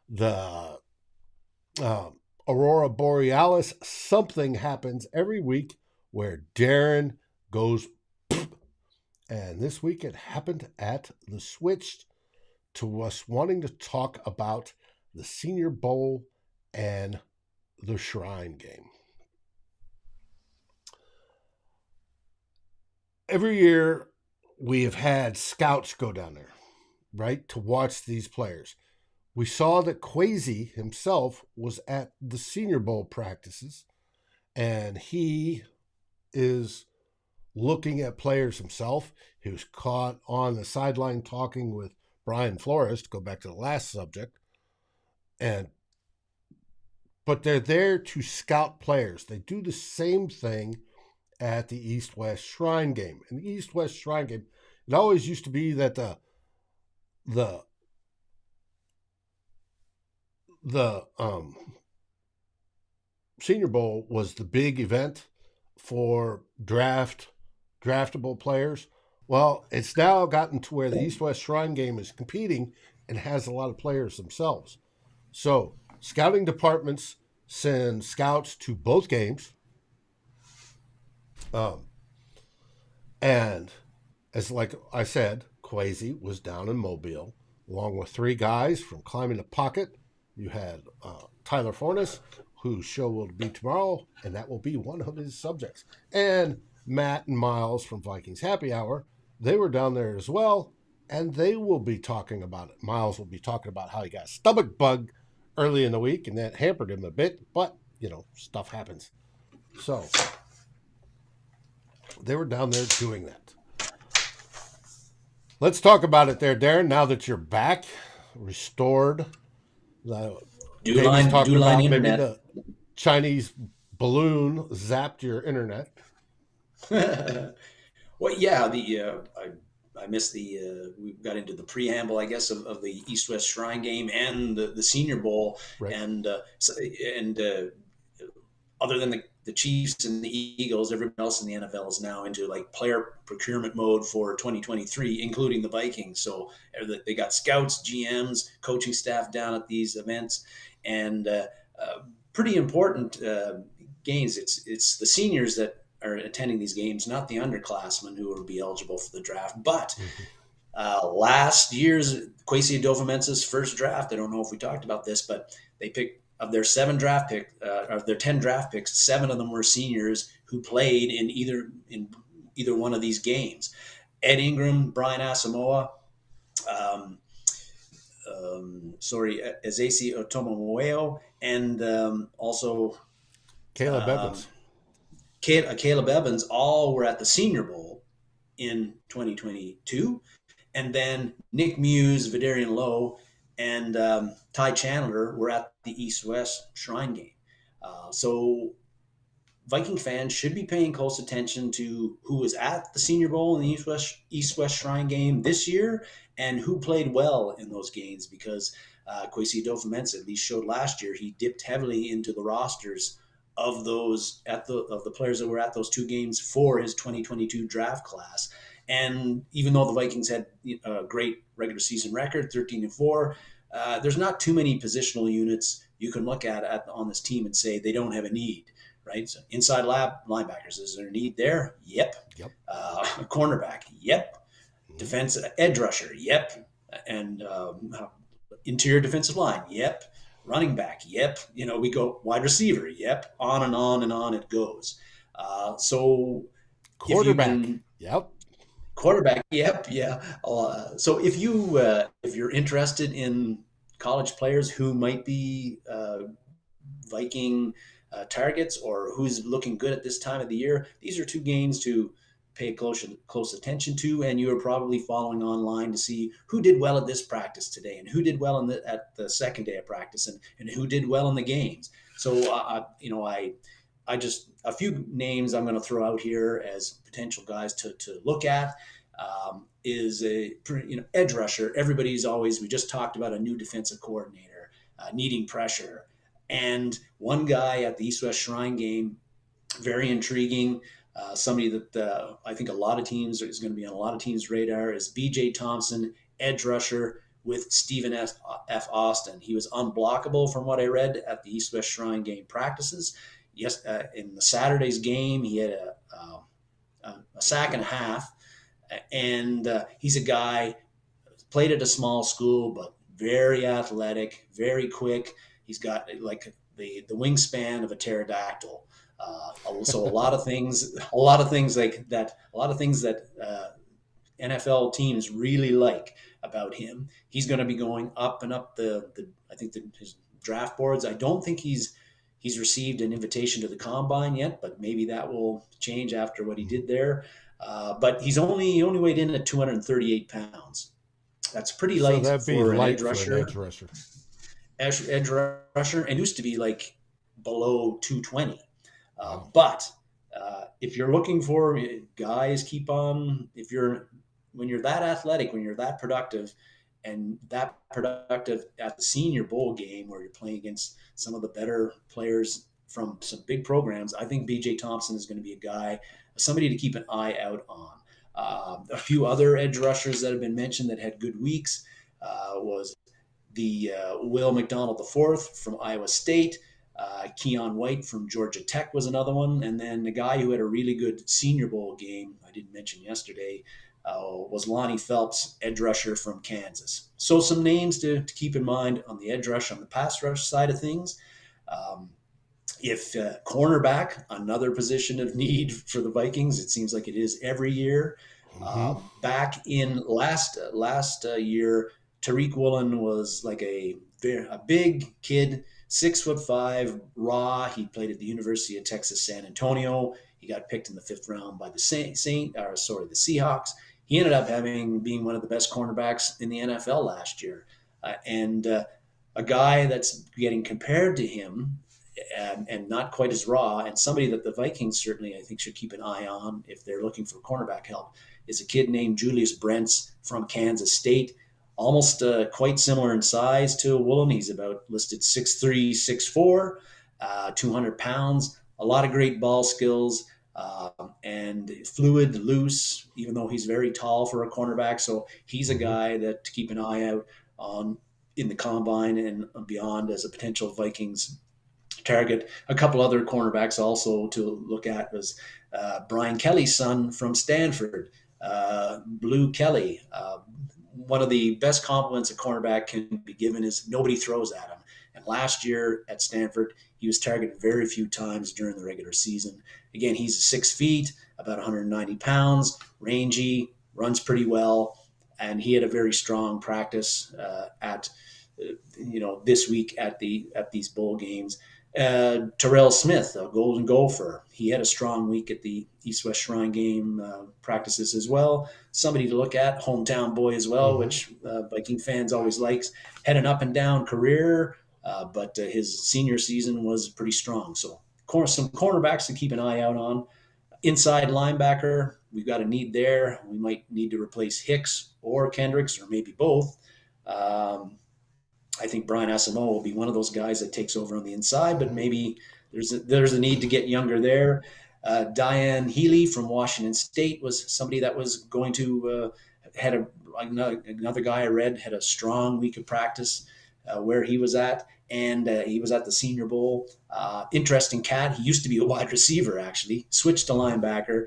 the Aurora Borealis. Something happens every week where Darren goes, and this week it happened at the Switch to us wanting to talk about the Senior Bowl and the Shrine Game. Every year we have had scouts go down there, right, to watch these players. We saw that Kwesi himself was at the Senior Bowl practices, and he is looking at players himself. He was caught on the sideline talking with Brian Flores, to go back to the last subject. But they're there to scout players. They do the same thing at the East-West Shrine Game. In the East-West Shrine Game, it always used to be that the Senior Bowl was the big event for draftable players. Well, it's now gotten to where the East-West Shrine Game is competing and has a lot of players themselves. So scouting departments send scouts to both games. And as like I said, Kwesi was down in Mobile, along with 3 guys from Climbing the Pocket. You had Tyler Fornes, whose show will be tomorrow, and that will be one of his subjects. And Matt and Miles from Vikings Happy Hour, they were down there as well, and they will be talking about it. Miles will be talking about how he got a stomach bug early in the week, and that hampered him a bit, but, stuff happens. So they were down there doing that. Let's talk about it there, Darren, now that you're back, restored. Do line internet. Maybe the Chinese balloon zapped your internet. Well, yeah, I missed we got into the preamble, I guess, of the East-West Shrine Game and the Senior Bowl, right. and other than the Chiefs and the Eagles, everyone else in the NFL is now into like player procurement mode for 2023, including the Vikings. So they got scouts, GMs, coaching staff down at these events, and pretty important games. It's the seniors that are attending these games, not the underclassmen who will be eligible for the draft. But last year's Kwesi Adofo-Mensah's first draft, I don't know if we talked about this, but they picked, of their 10 draft picks, 7 of them were seniors who played in either one of these games. Ed Ingram, Brian Asamoah, Ezesi Otomomoeo, and also Caleb Evans. Caleb Evans, all were at the Senior Bowl in 2022. And then Nick Muse, Vidarian Lowe, and Ty Chandler were at the East-West Shrine Game. So Viking fans should be paying close attention to who was at the Senior Bowl and the East-West Shrine Game this year and who played well in those games, because Kwesi Adofo-Mensah at least showed last year he dipped heavily into the rosters of the players that were at those 2 games for his 2022 draft class. And even though the Vikings had a great regular season record, 13-4, there's not too many positional units you can look at on this team and say they don't have a need, right? So inside linebackers, is there a need there? Yep. Cornerback, yep. Defense edge rusher, yep. And interior defensive line, yep. Running back, yep. We go wide receiver, yep. On and on and on it goes. So quarterback, yep. Quarterback, yep, yeah. So if you're interested in college players who might be Viking targets or who's looking good at this time of the year, these are two games to pay close attention to, and you are probably following online to see who did well at this practice today and who did well at the second day of practice and who did well in the games. So I just a few names I'm going to throw out here as potential guys to look at. Is a edge rusher. We just talked about a new defensive coordinator needing pressure, and one guy at the East West Shrine game, very intriguing. Somebody that I think a lot of teams is going to be on a lot of teams' radar is B.J. Thompson, edge rusher with Stephen F. Austin. He was unblockable from what I read at the East West Shrine game practices. Yes, in the Saturday's game, he had a sack and a half, and he's a guy played at a small school, but very athletic, very quick. He's got like the wingspan of a pterodactyl. So a lot of things that NFL teams really like about him. He's going to be going up and up his draft boards. I don't think he's received an invitation to the combine yet, but maybe that will change after what he did there. But he's only weighed in at 238 pounds. That's pretty light for an edge rusher. Edge rusher, and used to be like below 220. But if you're looking for guys, when you're that athletic, when you're that productive, and that productive at the Senior Bowl game where you're playing against some of the better players from some big programs, I think B.J. Thompson is going to be a guy, somebody to keep an eye out on. A few other edge rushers that have been mentioned that had good weeks was the Will McDonald IV from Iowa State. Keon White from Georgia Tech was another one. And then the guy who had a really good Senior Bowl game, I didn't mention yesterday, was Lonnie Phelps, edge rusher from Kansas. So some names to keep in mind on the edge rush, on the pass rush side of things. If cornerback, another position of need for the Vikings, it seems like it is every year. Back in last year, Tariq Woolen was like a big kid, 6'5", raw. He played at the University of Texas San Antonio. He got picked in the 5th round by the Seahawks. He ended up being one of the best cornerbacks in the NFL last year, and a guy that's getting compared to him. And not quite as raw, and somebody that the Vikings certainly, I think, should keep an eye on if they're looking for cornerback help, is a kid named Julius Brents from Kansas State. Almost quite similar in size to Woolen. He's about listed 6'3", 6'4", 200 pounds. A lot of great ball skills and fluid, loose, even though he's very tall for a cornerback. So he's a guy that to keep an eye out on in the combine and beyond as a potential Vikings target. A couple other cornerbacks also to look at was Brian Kelly's son from Stanford, Blue Kelly. One of the best compliments a cornerback can be given is nobody throws at him. And last year at Stanford, he was targeted very few times during the regular season. Again, he's 6 feet, about 190 pounds, rangy, runs pretty well, and he had a very strong practice this week at these bowl games. Terrell Smith, a Golden Gopher, he had a strong week at the East West Shrine game practices as well. Somebody to look at, hometown boy as well, which Viking fans always likes. Had an up and down career, but his senior season was pretty strong. So some cornerbacks to keep an eye out on. Inside linebacker, we've got a need there. We might need to replace Hicks or Kendricks or maybe both. I think Brian Asamoah will be one of those guys that takes over on the inside, but maybe there's a need to get younger there. Diane Healy from Washington State was somebody that was going to had another guy I read had a strong week of practice where he was at, and he was at the Senior Bowl. Interesting cat. He used to be a wide receiver, actually, switched to linebacker.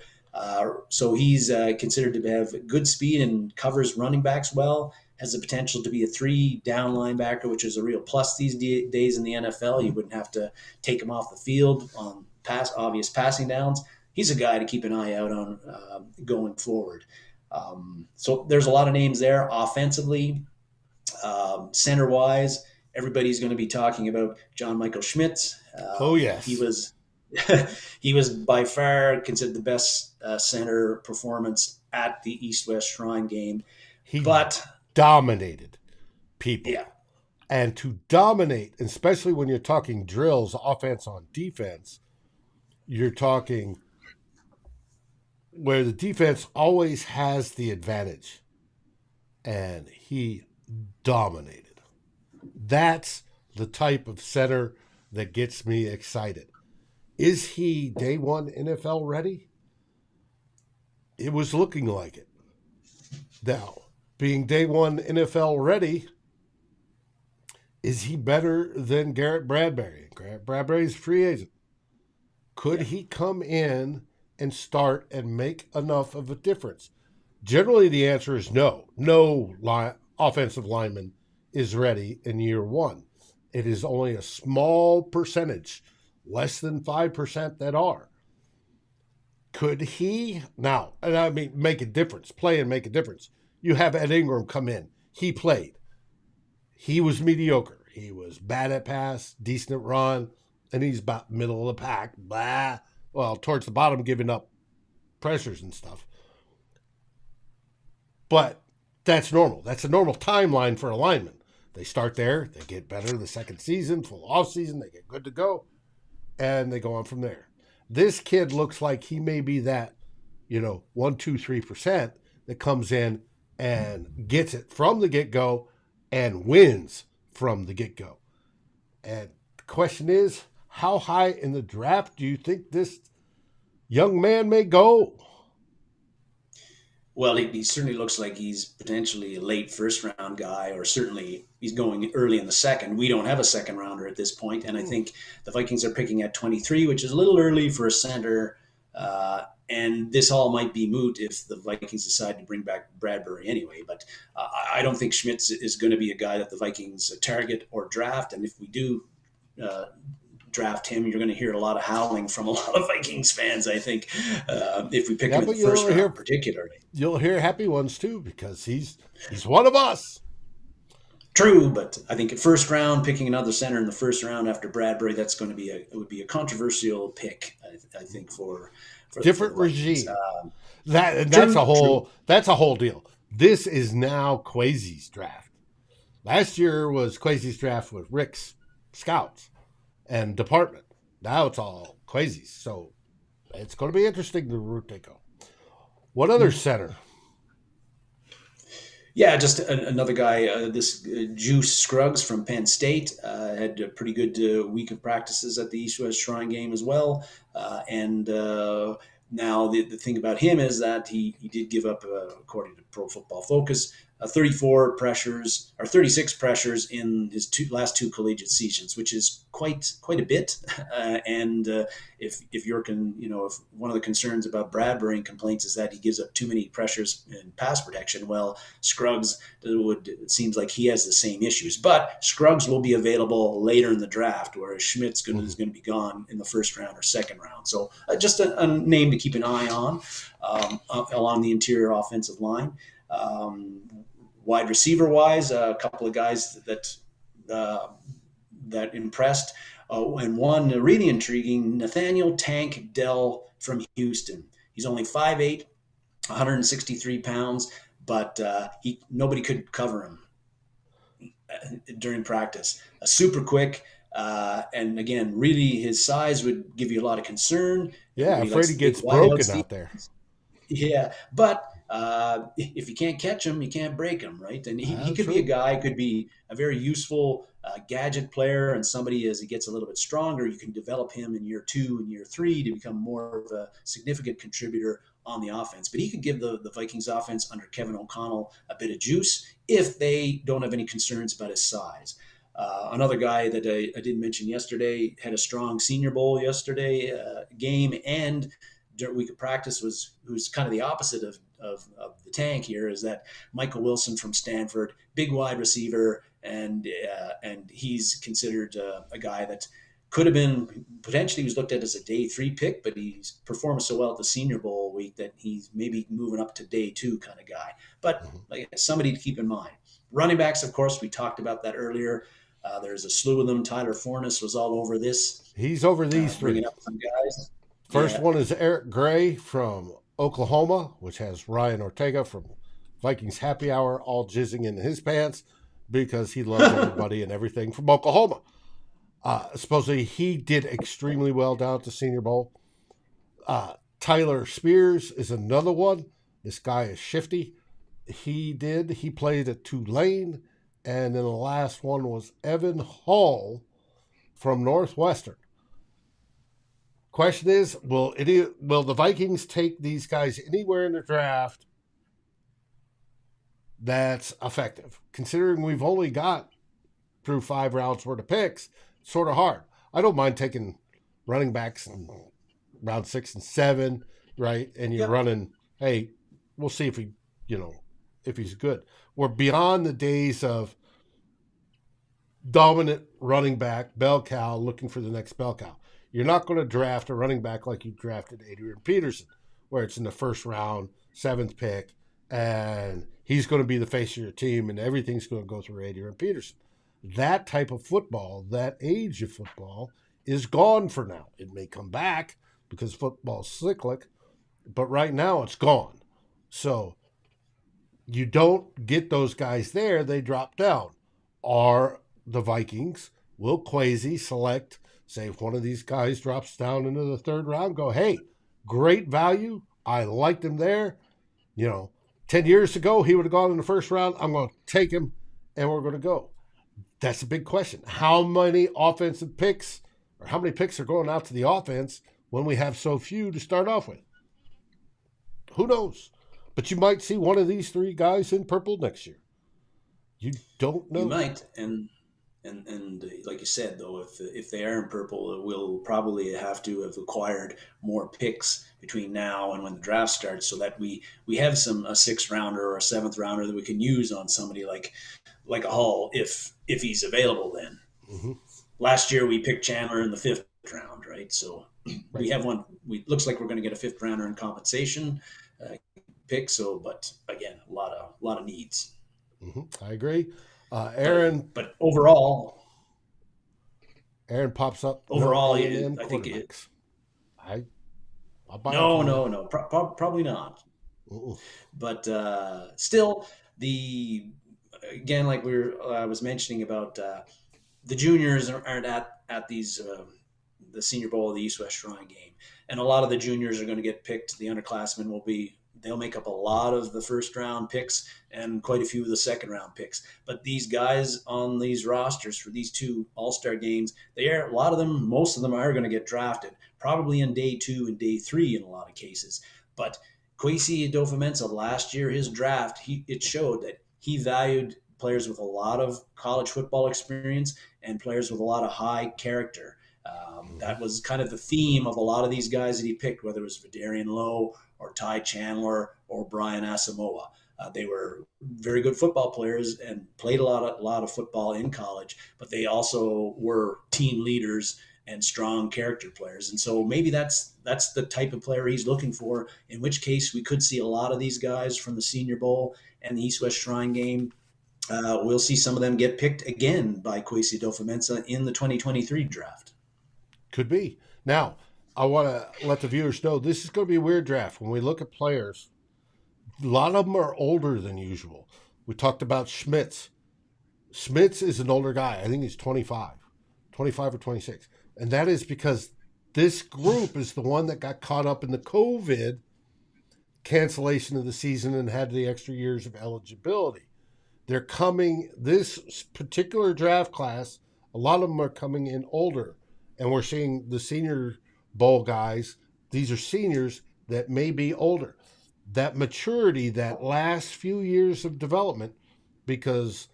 So he's considered to have good speed and covers running backs well. Has the potential to be a 3-down linebacker, which is a real plus these days in the NFL. You wouldn't have to take him off the field on obvious passing downs. He's a guy to keep an eye out on going forward. So there's a lot of names there. Offensively, center-wise, everybody's going to be talking about John Michael Schmitz Oh, He yes. was he was by far considered the best center performance at the East West Shrine game. He But dominated people. yeah, And to dominate, especially when you're talking drills, offense on defense, you're talking where the defense always has the advantage. And he dominated. That's the type of center that gets me excited. Is he day one NFL ready? It was looking like it. Now, being day one NFL ready, is he better than Garrett Bradbury? Garrett Bradbury's a free agent. Could yeah. he come in and start and make enough of a difference? Generally, the answer is no. No offensive lineman is ready in year one. It is only a small percentage, less than 5% that are. Could he now, and I mean, make a difference, play and make a difference? You have Ed Ingram come in. He played. He was mediocre. He was bad at pass, decent at run, and he's about middle of the pack. Blah. Well, towards the bottom, giving up pressures and stuff. But that's normal. That's a normal timeline for a lineman. They start there, they get better the second season, full off season, they get good to go, and they go on from there. This kid looks like he may be that, 1, 2, 3% that comes in and gets it from the get go and wins from the get go. And the question is, how high in the draft do you think this young man may go? Well, he certainly looks like he's potentially a late first round guy, or certainly he's going early in the second. We don't have a second rounder at this point, and I think the Vikings are picking at 23, which is a little early for a center. And this all might be moot if the Vikings decide to bring back Bradbury anyway. But I don't think Schmitz is going to be a guy that the Vikings target or draft. And if we do uh, draft him, you're going to hear a lot of howling from a lot of Vikings fans, I think, if we pick Yeah, him in but the first round, particularly. you'll hear happy ones too because he's one of us. True, but I think at first round, picking another center in the first round after Bradbury, that's going to be it would be a controversial pick, I think, for the Different Vikings. regime. That's True, a true. whole deal. This is now Kwesi's draft. Last year was Kwesi's draft with Rick's scouts and department. Now it's all Kwesi's. So it's going to be interesting the route they go. What other center? Yeah, just another guy. This Juice Scruggs from Penn State had a pretty good week of practices at the East West Shrine game as well. And now the thing about him is that he did give up, according to Pro Football Focus, 34 pressures or 36 pressures in his last two collegiate seasons, which is quite a bit. And if you're if one of the concerns about Bradbury and complaints is that he gives up too many pressures in pass protection, well, Scruggs it seems like he has the same issues. But Scruggs will be available later in the draft, whereas Schmitz is going to be gone in the first round or second round. So just a name to keep an eye on along the interior offensive line. Wide receiver wise, a couple of guys that impressed, and one really intriguing, Nathaniel Tank Dell from Houston. He's only 5'8", 163 pounds, but nobody could cover him during practice. Super quick, and again, really his size would give you a lot of concern. Yeah, Everybody afraid likes he the big gets wideout broken speed. out there. Yeah, but if you can't catch him, you can't break him, right? And he could be a True. guy, could be a very useful gadget player, and somebody as he gets a little bit stronger, you can develop him in year 2 and year 3 to become more of a significant contributor on the offense. But he could give the Vikings offense under Kevin O'Connell a bit of juice if they don't have any concerns about his size. Another guy that I didn't mention yesterday had a strong Senior Bowl yesterday game, and during week of practice who's kind of the opposite of the Tank here, is that Michael Wilson from Stanford, big wide receiver, and he's considered a guy that could have been potentially was looked at as a day 3 pick, but he's performed so well at the Senior Bowl week that he's maybe moving up to day 2 kind of guy. But like somebody to keep in mind. Running backs, of course, we talked about that earlier. There's a slew of them. Tyler Forness was all over this. He's over these bringing three. up some guys. First Yeah, one is Eric Gray from Oklahoma, which has Ryan Ortega from Vikings Happy Hour all jizzing in his pants because he loves everybody and everything from Oklahoma. Supposedly he did extremely well down at the Senior Bowl. Tyler Spears is another one. This guy is shifty. He played at Tulane. And then the last one was Evan Hall from Northwestern. Question is, will the Vikings take these guys anywhere in the draft that's effective? Considering we've only got through 5 rounds worth of picks, it's sort of hard. I don't mind taking running backs in round 6 and 7, right? And you're running, hey, we'll see if if he's good. We're beyond the days of dominant running back, bell cow, looking for the next bell cow. You're not going to draft a running back like you drafted Adrian Peterson, where it's in the first round, 7th pick, and he's going to be the face of your team, and everything's going to go through Adrian Peterson. That type of football, that age of football, is gone for now. It may come back because football's cyclic, but right now it's gone. So you don't get those guys there, they drop down. Are the Vikings, will Kwesi select, say if one of these guys drops down into the 3rd round, go, hey, great value, I liked him there. 10 years ago, he would have gone in the 1st round. I'm going to take him, and we're going to go. That's a big question. How many offensive picks, or how many picks are going out to the offense when we have so few to start off with? Who knows? But you might see one of these 3 guys in purple next year. You don't know. You might, and like you said, though, if they are in purple, we'll probably have to have acquired more picks between now and when the draft starts, so that we have a 6th rounder or a 7th rounder that we can use on somebody like a Hall if he's available. Then last year we picked Chandler in the 5th round, right? So we have one. Looks like we're going to get a 5th rounder in compensation pick. So, but again, a lot of needs. I agree. Aaron, but overall, Aaron pops up. Overall, I think I'll buy no, probably not. But still, again, like I was mentioning about the juniors aren't at these the Senior Bowl of the East-West Shrine game, and a lot of the juniors are going to get picked. The underclassmen they'll make up a lot of the 1st round picks and quite a few of the 2nd round picks. But these guys on these rosters for these 2 all-star games, most of them are going to get drafted, probably in day 2 and day 3 in a lot of cases. But Kwesi Adofo-Mensah, last year, his draft, it showed that he valued players with a lot of college football experience and players with a lot of high character. That was kind of the theme of a lot of these guys that he picked, whether it was Vidarian Lowe or Ty Chandler or Brian Asamoah. They were very good football players and played a lot of football in college, but they also were team leaders and strong character players. And so maybe that's the type of player he's looking for, in which case we could see a lot of these guys from the Senior Bowl and the East-West Shrine game. We'll see some of them get picked again by Kwesi Adofo-Mensah in the 2023 draft. Could be. Now, I want to let the viewers know this is going to be a weird draft. When we look at players, a lot of them are older than usual. We talked about Schmitz. Schmitz is an older guy. I think he's 25 or 26. And that is because this group is the one that got caught up in the COVID cancellation of the season and had the extra years of eligibility. They're coming, this particular draft class, a lot of them are coming in older. And we're seeing the Senior Bowl guys, these are seniors that may be older. That maturity, that last few years of development, because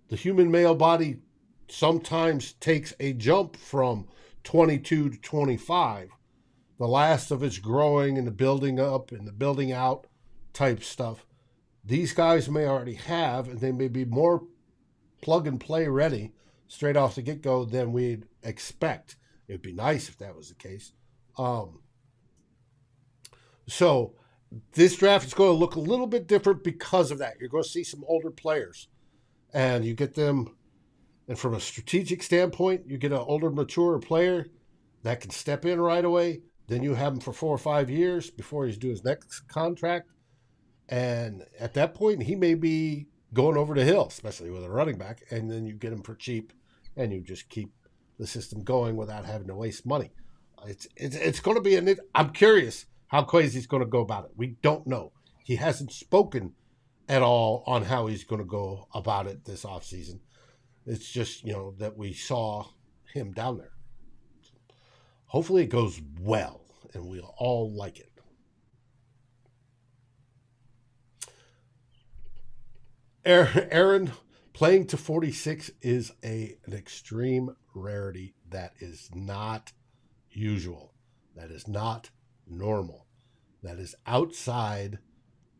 the human male body sometimes takes a jump from 22 to 25. The last of its growing and the building up and the building out type stuff. These guys may already have, and they may be more plug and play ready straight off the get-go than we'd expect. It'd be nice if that was the case. So this draft is going to look a little bit different because of that. You're going to see some older players, and you get them. And from a strategic standpoint, you get an older, mature player. that can step in right away. Then you have him for 4 or 5 years before he's due his next contract. And at that point, he may be going over the hill, especially with a running back. And then you get him for cheap, and you just keep the system going without having to waste money. It's going to be I'm curious how Kwesi's going to go about it. We don't know. He hasn't spoken at all on how he's going to go about it this offseason. It's just, that we saw him down there. Hopefully it goes well, and we'll all like it. Aaron, playing to 46 is an extreme rarity. That is not usual. That is not normal. That is outside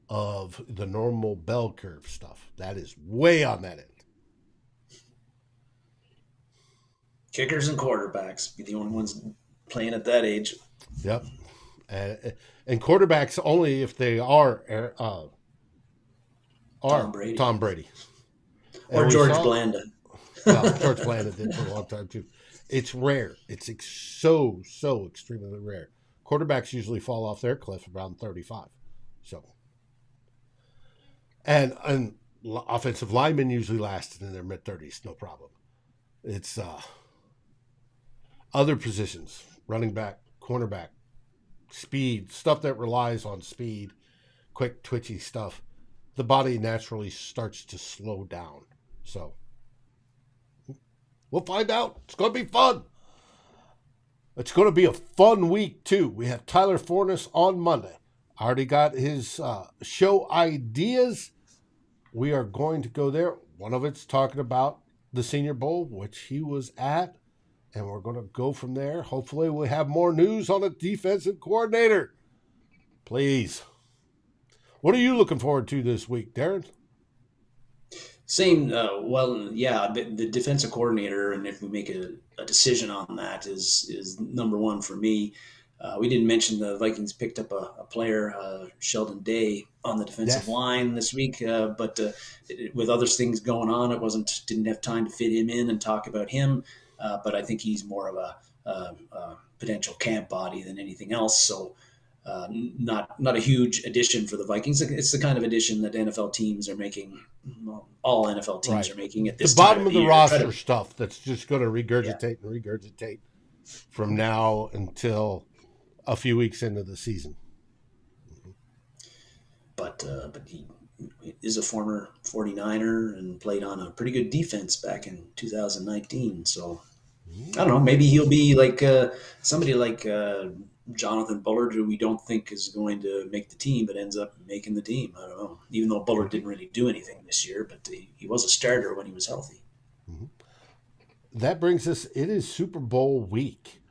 of the normal bell curve stuff. That is way on that end. Kickers and quarterbacks be the only ones playing at that age. Yep. And quarterbacks only if they are Tom Brady. Or George Blanda. Well, George Blanda did for a long time too. It's rare. It's so extremely rare. Quarterbacks usually fall off their cliff around 35. So, and offensive linemen usually last in their mid-30s, no problem. It's other positions, running back, cornerback, speed, stuff that relies on speed, quick, twitchy stuff. The body naturally starts to slow down. So we'll find out. It's going to be fun. It's going to be a fun week, too. We have Tyler Forness on Monday. I already got his show ideas. We are going to go there. One of it's talking about the Senior Bowl, which he was at. And we're going to go from there. Hopefully we'll have more news on a defensive coordinator. Please. What are you looking forward to this week, Darren? Same. The defensive coordinator, and if we make a decision on that, is number one for me. We didn't mention the Vikings picked up a player, Sheldon Day, on the defensive line this week, but with other things going on, didn't have time to fit him in and talk about him. But I think he's more of a potential camp body than anything else. So not a huge addition for the Vikings. It's the kind of addition that NFL teams are making. Well, all NFL teams are making at this time. The bottom of the roster stuff that's just going to regurgitate from now until a few weeks into the season. But he is a former 49er and played on a pretty good defense back in 2019. So I don't know. Maybe he'll be like somebody like Jonathan Bullard, who we don't think is going to make the team, but ends up making the team. I don't know. Even though Bullard didn't really do anything this year, but he was a starter when he was healthy. Mm-hmm. That brings us, it is Super Bowl week.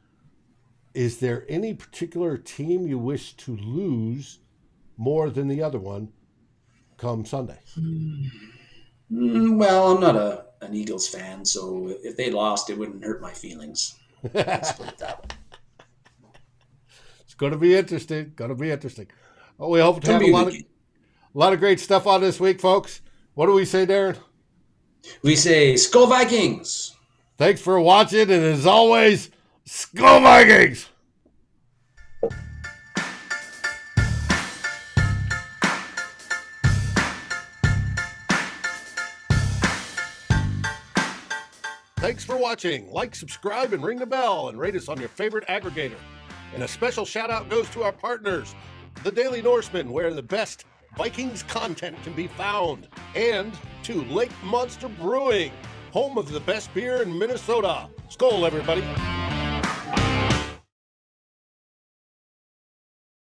Is there any particular team you wish to lose more than the other one come Sunday? Well, I'm not an Eagles fan, so if they lost, it wouldn't hurt my feelings. Let's put it that way. It's going to be interesting. Oh, we hope to have a lot of great stuff on this week, folks. What do we say, Darren? We say, Skol Vikings! Thanks for watching, and as always, Skol Vikings! Thanks for watching. Like, subscribe, and ring the bell, and rate us on your favorite aggregator. And a special shout out goes to our partners, the Daily Norseman, where the best Vikings content can be found, and to Lake Monster Brewing, home of the best beer in Minnesota. Skol, everybody.